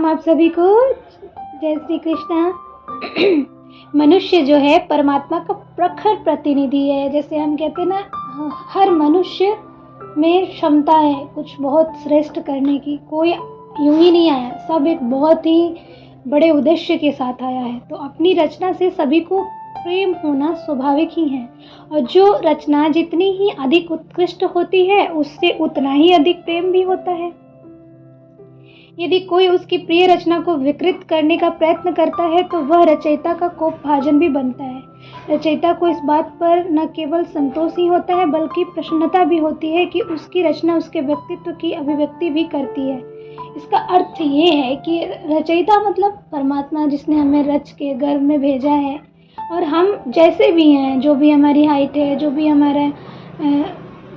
राम आप सभी को। जय श्री कृष्णा। मनुष्य जो है परमात्मा का प्रखर प्रतिनिधि है। जैसे हम कहते हैं ना, हर मनुष्य में क्षमता है कुछ बहुत श्रेष्ठ करने की। कोई यूं ही नहीं आया, सब एक बहुत ही बड़े उद्देश्य के साथ आया है। तो अपनी रचना से सभी को प्रेम होना स्वाभाविक ही है, और जो रचना जितनी ही अधिक उत्कृष्ट होती है उससे उतना ही अधिक प्रेम भी होता है। यदि कोई उसकी प्रिय रचना को विकृत करने का प्रयत्न करता है तो वह रचयिता का कोपभाजन भी बनता है। रचयिता को इस बात पर न केवल संतोष ही होता है बल्कि प्रसन्नता भी होती है कि उसकी रचना उसके व्यक्तित्व की अभिव्यक्ति भी करती है। इसका अर्थ ये है कि रचयिता मतलब परमात्मा, जिसने हमें रच के गर्भ में भेजा है, और हम जैसे भी हैं, जो भी हमारी हाइट है, जो भी हमारा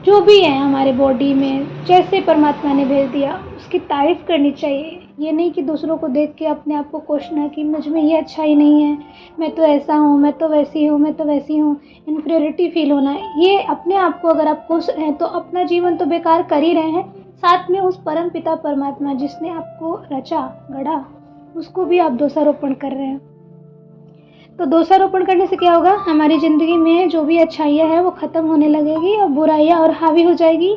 जो भी है हमारे बॉडी में, जैसे परमात्मा ने भेज दिया उसकी तारीफ़ करनी चाहिए। ये नहीं कि दूसरों को देख के अपने आप को कोसना कि मुझ में ये अच्छा ही नहीं है, मैं तो ऐसा हूँ, मैं तो वैसी हूँ, मैं तो वैसी हूँ। इन्फीरियरिटी फील होना, ये अपने आप को अगर आप कोस रहे हैं तो अपना जीवन तो बेकार कर ही रहे हैं, साथ में उस परम पिता परमात्मा जिसने आपको रचा गढ़ा उसको भी आप दोषारोपण कर रहे हैं। तो दोषारोपण करने से क्या होगा, हमारी ज़िंदगी में जो भी अच्छाइयाँ है वो ख़त्म होने लगेगी और बुराइयाँ और हावी हो जाएगी,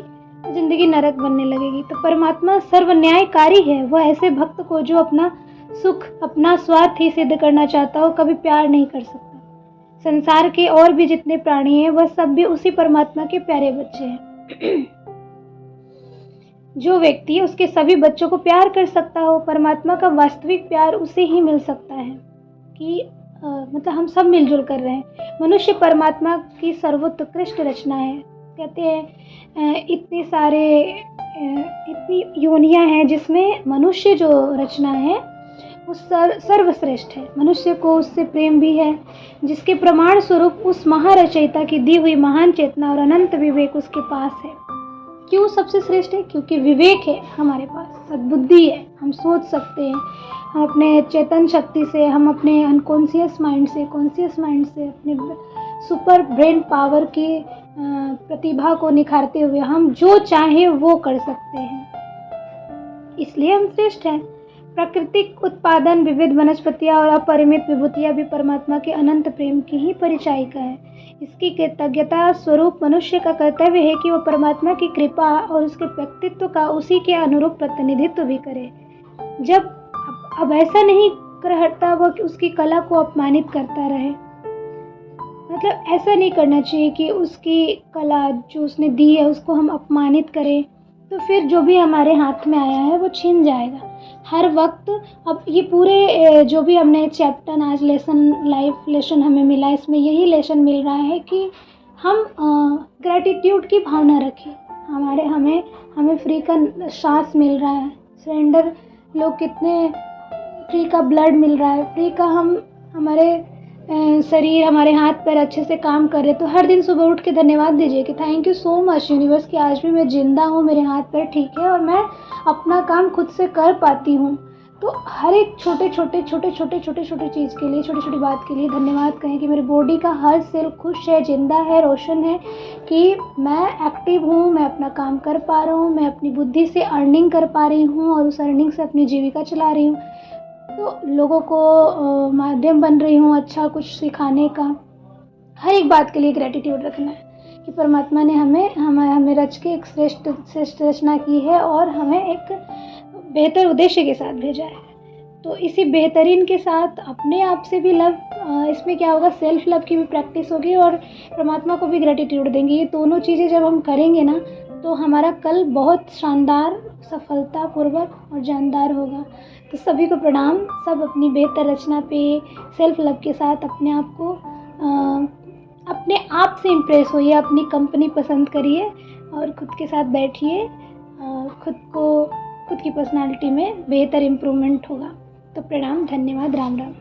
ज़िंदगी नरक बनने लगेगी। तो परमात्मा सर्वन्यायकारी है। वह ऐसे भक्त को जो अपना सुख, अपना स्वार्थ ही सिद्ध करना चाहता हो, कभी प्यार नहीं कर सकता। संसार के और भी जितने प्राणी हैं वह सब भी उसी परमात्मा के प्यारे बच्चे हैं। जो व्यक्ति उसके सभी बच्चों को प्यार कर सकता हो, परमात्मा का वास्तविक प्यार उसे ही मिल सकता है। कि मतलब हम सब मिलजुल कर रहे हैं। मनुष्य परमात्मा की सर्वोत्कृष्ट रचना है। कहते हैं इतने सारे इतनी योनियां हैं जिसमें मनुष्य जो रचना है वो सर्वश्रेष्ठ है। मनुष्य को उससे प्रेम भी है, जिसके प्रमाण स्वरूप उस महारचयिता की दी हुई महान चेतना और अनंत विवेक उसके पास है। क्यों सबसे श्रेष्ठ है? क्योंकि विवेक है हमारे पास, सद्बुद्धि है, हम सोच सकते हैं, हम अपने चेतन शक्ति से, हम अपने अनकॉन्शियस माइंड से, कॉन्शियस माइंड से, अपने सुपर ब्रेन पावर की प्रतिभा को निखारते हुए हम जो चाहे वो कर सकते हैं। इसलिए हम श्रेष्ठ हैं। प्राकृतिक उत्पादन, विविध वनस्पतियाँ और अपरिमित विभूतियाँ भी परमात्मा के अनंत प्रेम की ही परिचायिका है। इसकी कृतज्ञता स्वरूप मनुष्य का कर्तव्य है कि वह परमात्मा की कृपा और उसके व्यक्तित्व का उसी के अनुरूप प्रतिनिधित्व भी करे। जब अब ऐसा नहीं करता वो कि उसकी कला को अपमानित करता रहे। मतलब ऐसा नहीं करना चाहिए कि उसकी कला जो उसने दी है उसको हम अपमानित करें, तो फिर जो भी हमारे हाथ में आया है वो छीन जाएगा हर वक्त। अब ये पूरे जो भी हमने चैप्टर आज लाइफ लेसन हमें मिला, इसमें यही लेसन मिल रहा है कि हम ग्रैटिट्यूड की भावना रखें। हमें फ्री का सांस मिल रहा है, सरेंडर, लोग कितने फ्री का ब्लड मिल रहा है, फ्री का हमारे शरीर, हमारे हाथ पैर अच्छे से काम कर रहे। तो हर दिन सुबह उठ के धन्यवाद दीजिए कि thank you so much universe कि आज भी मैं जिंदा हूँ, मेरे हाथ पैर ठीक है और मैं अपना काम खुद से कर पाती हूँ। तो हर एक छोटे छोटे चीज़ के लिए, छोटी छोटी बात के लिए धन्यवाद कहें कि मेरी बॉडी का हर सेल खुश है, जिंदा है, रोशन है, कि मैं एक्टिव हूँ, मैं अपना काम कर पा रहा हूँ, मैं अपनी बुद्धि से अर्निंग कर पा रही हूँ और उस अर्निंग से अपनी जीविका चला रही हूँ। तो लोगों को माध्यम बन रही हूँ अच्छा कुछ सिखाने का। हर एक बात के लिए ग्रेटिट्यूड रखना है कि परमात्मा ने हमें रच के एक श्रेष्ठ रचना की है और हमें एक बेहतर उद्देश्य के साथ भेजा है। तो इसी बेहतरीन के साथ अपने आप से भी लव, इसमें क्या होगा, सेल्फ लव की भी प्रैक्टिस होगी और परमात्मा को भी ग्रेटिट्यूड देंगे। ये दोनों चीज़ें जब हम करेंगे ना तो हमारा कल बहुत शानदार, सफलतापूर्वक और जानदार होगा। तो सभी को प्रणाम। सब अपनी बेहतर रचना पे सेल्फ लव के साथ अपने आप को अपने आप से इम्प्रेस होइए, अपनी कंपनी पसंद करिए और खुद के साथ बैठिए। खुद की पर्सनालिटी में बेहतर इम्प्रूवमेंट होगा। तो प्रणाम, धन्यवाद, राम राम।